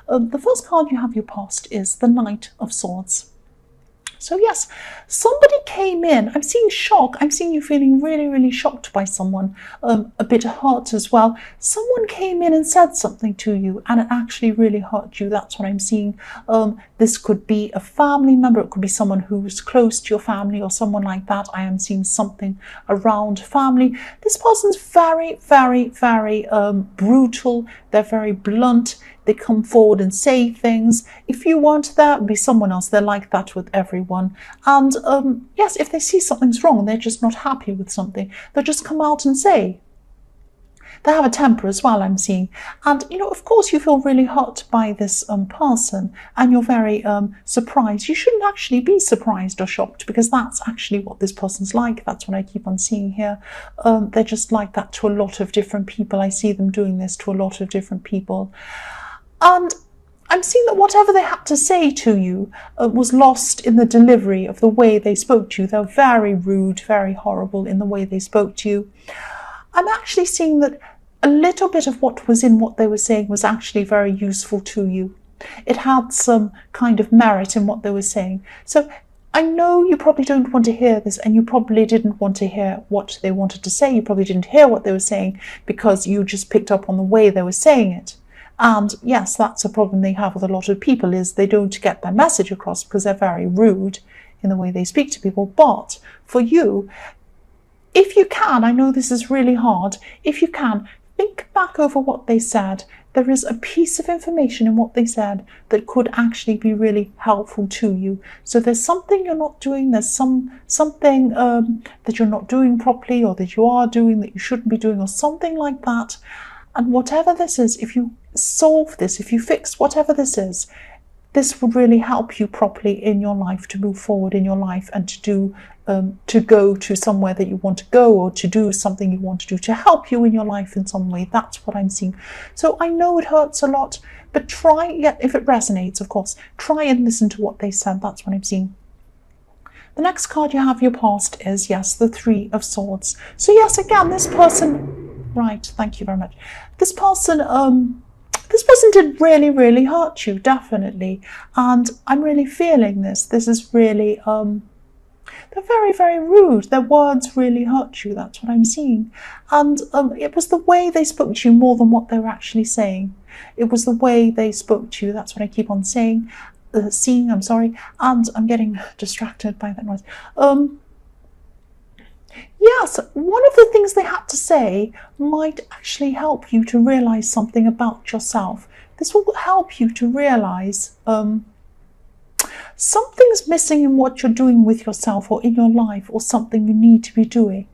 The first card you have your past is the Knight of Swords. So yes, somebody came in. I'm seeing shock. I'm seeing you feeling really, really shocked by someone, a bit hurt as well. Someone came in and said something to you and it actually really hurt you. That's what I'm seeing. This could be a family member. It could be someone who's close to your family or someone like that. I am seeing something around family. This person's very, very, very brutal. They're very blunt. They come forward and say things. If you weren't there, it'd be someone else. They're like that with everyone. And yes, if they see something's wrong and they're just not happy with something, they'll just come out and say. They have a temper as well, I'm seeing. And, of course, you feel really hurt by this person and you're very surprised. You shouldn't actually be surprised or shocked because that's actually what this person's like. That's what I keep on seeing here. They're just like that to a lot of different people. I see them doing this to a lot of different people. And I'm seeing that whatever they had to say to you was lost in the delivery of the way they spoke to you. They're very rude, very horrible in the way they spoke to you. I'm actually seeing that a little bit of what was in what they were saying was actually very useful to you. It had some kind of merit in what they were saying. So I know you probably don't want to hear this and you probably didn't want to hear what they wanted to say. You probably didn't hear what they were saying because you just picked up on the way they were saying it. And yes, that's a problem they have with a lot of people, is they don't get their message across because they're very rude in the way they speak to people. But for you, if you can, I know this is really hard, if you can, think back over what they said. There is a piece of information in what they said that could actually be really helpful to you. So there's something you're not doing, there's something that you're not doing properly or that you are doing that you shouldn't be doing or something like that. And whatever this is, if you solve this, if you fix whatever this is, this would really help you properly in your life to move forward in your life and to go to somewhere that you want to go or to do something you want to do to help you in your life in some way. That's what I'm seeing. So I know it hurts a lot, but try, if it resonates, of course, try and listen to what they said. That's what I'm seeing. The next card you have your past is, yes, the Three of Swords. So yes, again, this person, right, thank you very much. This person did really, really hurt you, definitely. And I'm really feeling this. This is really, they're very, very rude. Their words really hurt you. That's what I'm seeing. And it was the way they spoke to you more than what they were actually saying. It was the way they spoke to you. That's what I keep on saying. Seeing, I'm sorry, and I'm getting distracted by that noise. Yes, one of the things they had to say might actually help you to realize something about yourself. This will help you to realize something's missing in what you're doing with yourself or in your life, or something you need to be doing.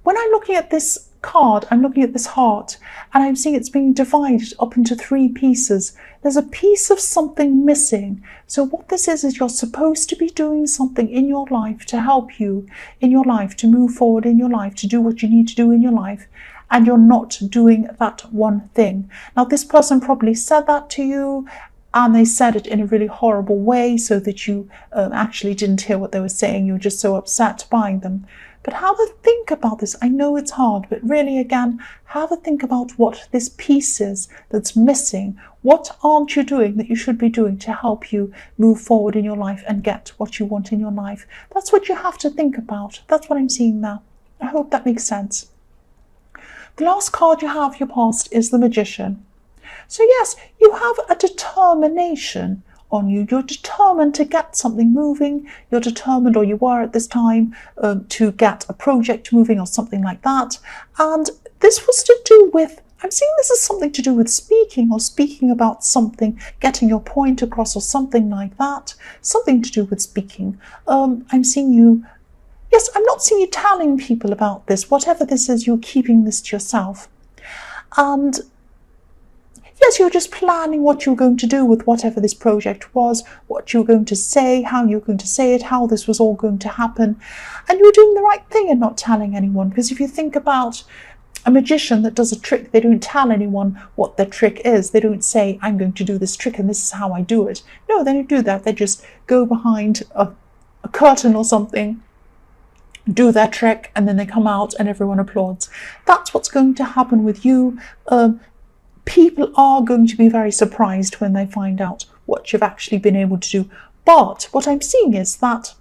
When I'm looking at this card, I'm looking at this heart and I'm seeing it's being divided up into 3 pieces. There's a piece of something missing. So what this is you're supposed to be doing something in your life to help you in your life, to move forward in your life, to do what you need to do in your life, and you're not doing that one thing. Now this person probably said that to you and they said it in a really horrible way so that you actually didn't hear what they were saying. You were just so upset by them. But have a think about this. I know it's hard, but really, again, have a think about what this piece is that's missing. What aren't you doing that you should be doing to help you move forward in your life and get what you want in your life? That's what you have to think about. That's what I'm seeing now. I hope that makes sense. The last card you have your past is the Magician. So yes, you have a determination on you. You're determined to get something moving. You're determined, or you were at this time, to get a project moving or something like that. And this was to do with, I'm seeing this as something to do with speaking, or speaking about something, getting your point across or something like that. Something to do with speaking. I'm seeing you, yes, I'm not seeing you telling people about this. Whatever this is, you're keeping this to yourself. And yes, you're just planning what you're going to do with whatever this project was, what you're going to say, how you're going to say it, how this was all going to happen. And you're doing the right thing and not telling anyone. Because if you think about a magician that does a trick, they don't tell anyone what their trick is. They don't say, I'm going to do this trick and this is how I do it. No, they don't do that. They just go behind a curtain or something, do their trick, and then they come out and everyone applauds. That's what's going to happen with you. People are going to be very surprised when they find out what you've actually been able to do. But what I'm seeing is that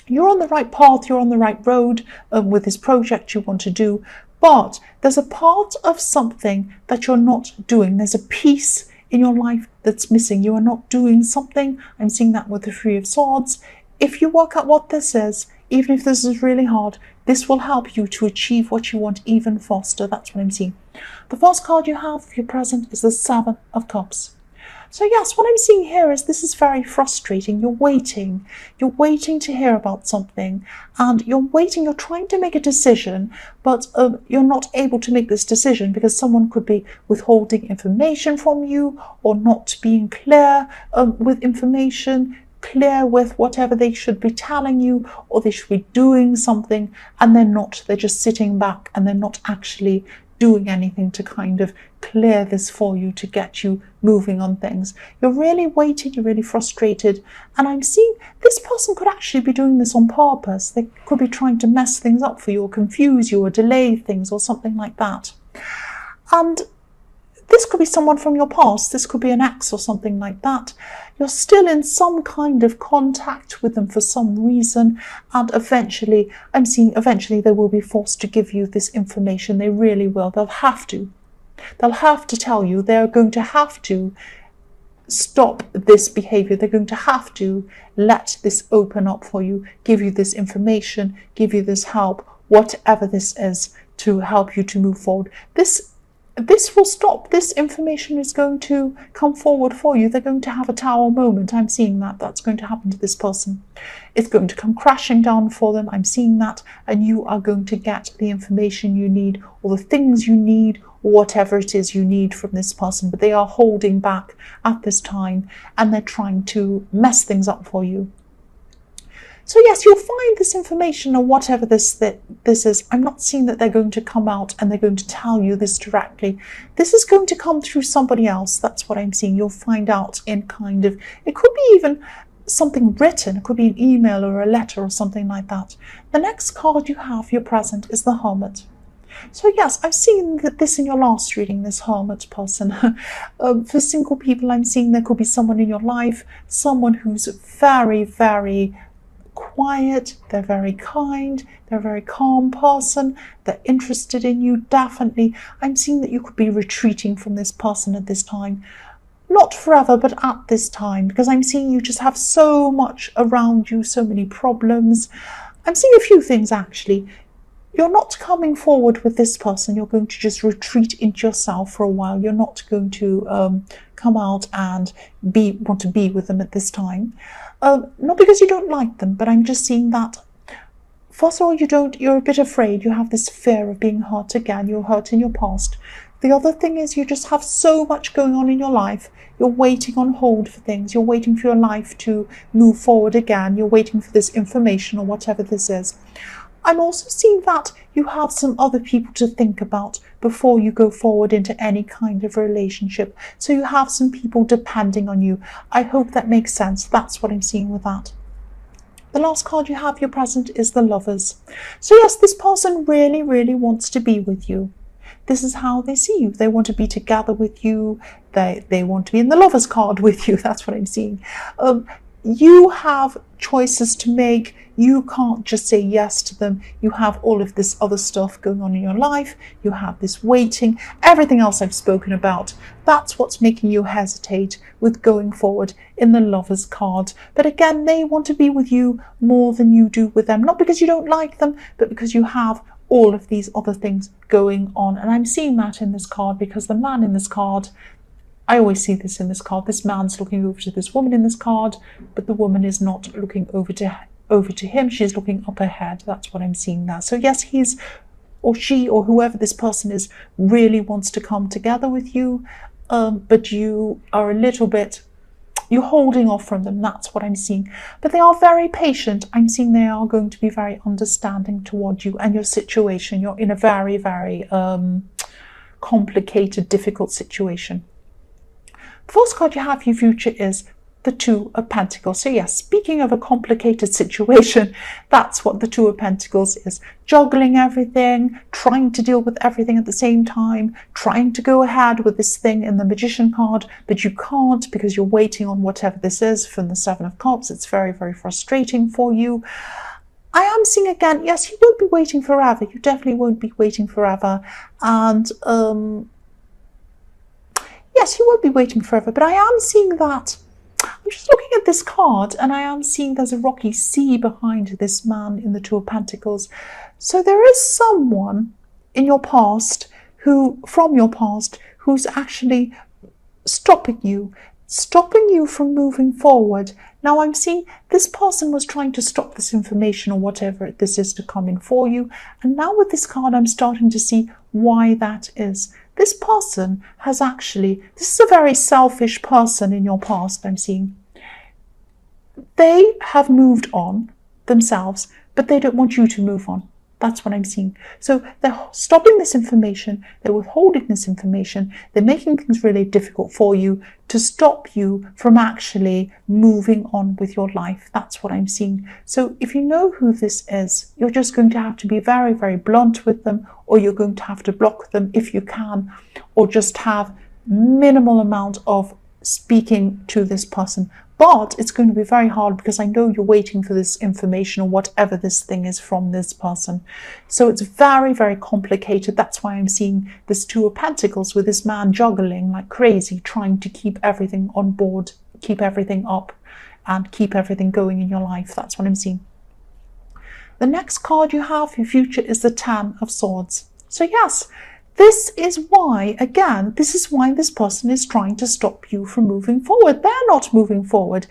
you're on the right path, you're on the right road with this project you want to do, but there's a part of something that you're not doing. There's a piece in your life that's missing. You are not doing something. I'm seeing that with the Three of Swords. If you work out what this is, even if this is really hard, this will help you to achieve what you want even faster. That's what I'm seeing. The first card you have for your present is the Seven of Cups. So yes, what I'm seeing here is this is very frustrating. You're waiting to hear about something, and you're trying to make a decision, but you're not able to make this decision because someone could be withholding information from you, or not being clear with information, clear with whatever they should be telling you, or they should be doing something, and they're not. They're just sitting back and they're not actually doing anything to kind of clear this for you, to get you moving on things. You're really waiting, you're really frustrated, and I'm seeing this person could actually be doing this on purpose. They could be trying to mess things up for you, or confuse you, or delay things, or something like that. And this could be someone from your past. This could be an ex or something like that. You're still in some kind of contact with them for some reason, and eventually, I'm seeing eventually they will be forced to give you this information. They really will. They'll have to. They'll have to tell you. They're going to have to stop this behavior. They're going to have to let this open up for you, give you this information, give you this help, whatever this is, to help you to move forward. This will stop. This information is going to come forward for you. They're going to have a tower moment. I'm seeing that. That's going to happen to this person. It's going to come crashing down for them. I'm seeing that. And you are going to get the information you need, or the things you need, or whatever it is you need from this person. But they are holding back at this time, and they're trying to mess things up for you. So yes, you'll find this information, or whatever this is. I'm not seeing that they're going to come out and they're going to tell you this directly. This is going to come through somebody else. That's what I'm seeing. You'll find out in kind of, it could be even something written. It could be an email or a letter or something like that. The next card you have, your present, is the Hermit. So yes, I've seen this in your last reading, this Hermit person. For single people, I'm seeing there could be someone in your life, someone who's very, very quiet, they're very kind, they're a very calm person, they're interested in you, definitely. I'm seeing that you could be retreating from this person at this time. Not forever, but at this time, because I'm seeing you just have so much around you, so many problems. I'm seeing a few things actually. You're not coming forward with this person. You're going to just retreat into yourself for a while. You're not going to come out and want to be with them at this time. Not because you don't like them, but I'm just seeing that, first of all, you're a bit afraid. You have this fear of being hurt again. You're hurt in your past. The other thing is you just have so much going on in your life. You're waiting on hold for things. You're waiting for your life to move forward again. You're waiting for this information or whatever this is. I'm also seeing that you have some other people to think about before you go forward into any kind of relationship. So you have some people depending on you. I hope that makes sense. That's what I'm seeing with that. The last card you have, your present, is the Lovers. So yes, this person really, really wants to be with you. This is how they see you. They want to be together with you. They want to be in the Lovers card with you. That's what I'm seeing. You have choices to make. You can't just say yes to them. You have all of this other stuff going on in your life. You have this waiting, everything else I've spoken about. That's what's making you hesitate with going forward in the Lovers card. But again, they want to be with you more than you do with them. Not because you don't like them, but because you have all of these other things going on. And I'm seeing that in this card because the man in this card, I always see this in this card. This man's looking over to this woman in this card, but the woman is not looking over to him. She's looking up ahead. That's what I'm seeing there. So yes, he's or she or whoever this person is really wants to come together with you, but you are a little bit, you're holding off from them. That's what I'm seeing. But they are very patient. I'm seeing they are going to be very understanding toward you and your situation. You're in a very, very complicated, difficult situation. The first card you have for your future is the Two of Pentacles. So yes, speaking of a complicated situation, that's what the Two of Pentacles is. Juggling everything, trying to deal with everything at the same time, trying to go ahead with this thing in the Magician card, but you can't because you're waiting on whatever this is from the Seven of Cups. It's very, very frustrating for you. I am seeing again, yes, you won't be waiting forever. You definitely won't be waiting forever. And yes, you won't be waiting forever, but I am seeing that. I'm just looking at this card and I am seeing there's a rocky sea behind this man in the Two of Pentacles. So there is someone in your past from your past, who's actually stopping you from moving forward. Now I'm seeing this person was trying to stop this information or whatever this is to come in for you. And now with this card, I'm starting to see why that is. This person has actually, this is a very selfish person in your past, I'm seeing. They have moved on themselves, but they don't want you to move on. That's what I'm seeing. So they're stopping this information, they're withholding this information, they're making things really difficult for you to stop you from actually moving on with your life. That's what I'm seeing. So if you know who this is, you're just going to have to be very, very blunt with them, or you're going to have to block them if you can, or just have minimal amount of speaking to this person. But it's going to be very hard because I know you're waiting for this information or whatever this thing is from this person. So it's very, very complicated. That's why I'm seeing this Two of Pentacles with this man juggling like crazy, trying to keep everything on board, keep everything up and keep everything going in your life. That's what I'm seeing. The next card you have for your future is the Ten of Swords. So yes, this is why, again, this is why this person is trying to stop you from moving forward. They're not moving forward.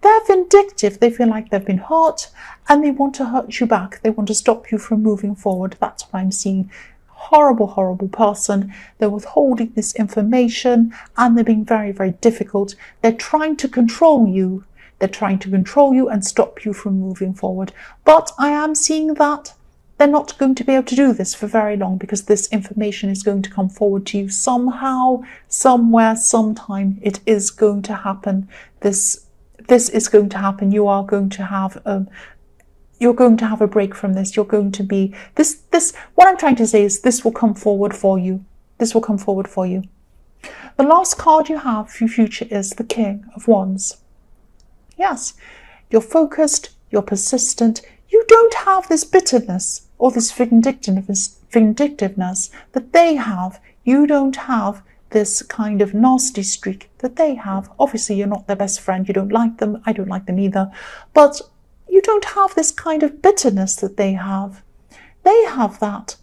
They're vindictive. They feel like they've been hurt and they want to hurt you back. They want to stop you from moving forward. That's what I'm seeing. Horrible, horrible person. They're withholding this information and they're being very, very difficult. They're trying to control you. They're trying to control you and stop you from moving forward. But I am seeing that they're not going to be able to do this for very long because this information is going to come forward to you somehow, somewhere, sometime. It is going to happen. This is going to happen. You are going to have you're going to have a break from this. You're going to be this. What I'm trying to say is this will come forward for you. This will come forward for you. The last card you have for your future is the King of Wands. Yes, you're focused. You're persistent. You don't have this bitterness or this vindictiveness that they have. You don't have this kind of nasty streak that they have. Obviously, you're not their best friend. You don't like them. I don't like them either. But you don't have this kind of bitterness that they have. They have that.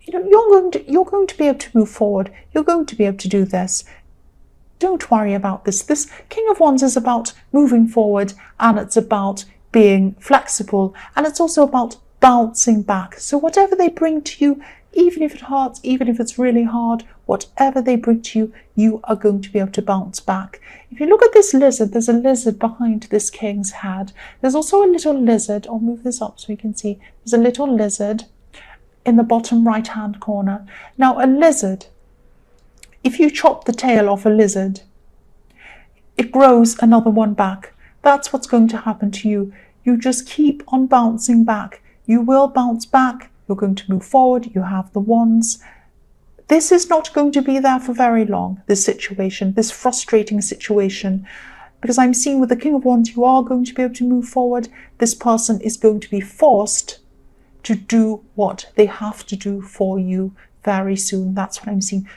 You know, you're going to be able to move forward. You're going to be able to do this. Don't worry about this. This King of Wands is about moving forward, and it's about being flexible, and it's also about bouncing back. So whatever they bring to you, even if it hurts, even if it's really hard, whatever they bring to you, you are going to be able to bounce back. If you look at this lizard, there's a lizard behind this king's head. There's also a little lizard. I'll move this up so you can see. There's a little lizard in the bottom right hand corner. Now a lizard, if you chop the tail off a lizard, it grows another one back. That's what's going to happen to you. You just keep on bouncing back. You will bounce back. You're going to move forward. You have the wands. This is not going to be there for very long, this situation, this frustrating situation. Because I'm seeing with the King of Wands, you are going to be able to move forward. This person is going to be forced to do what they have to do for you very soon. That's what I'm seeing.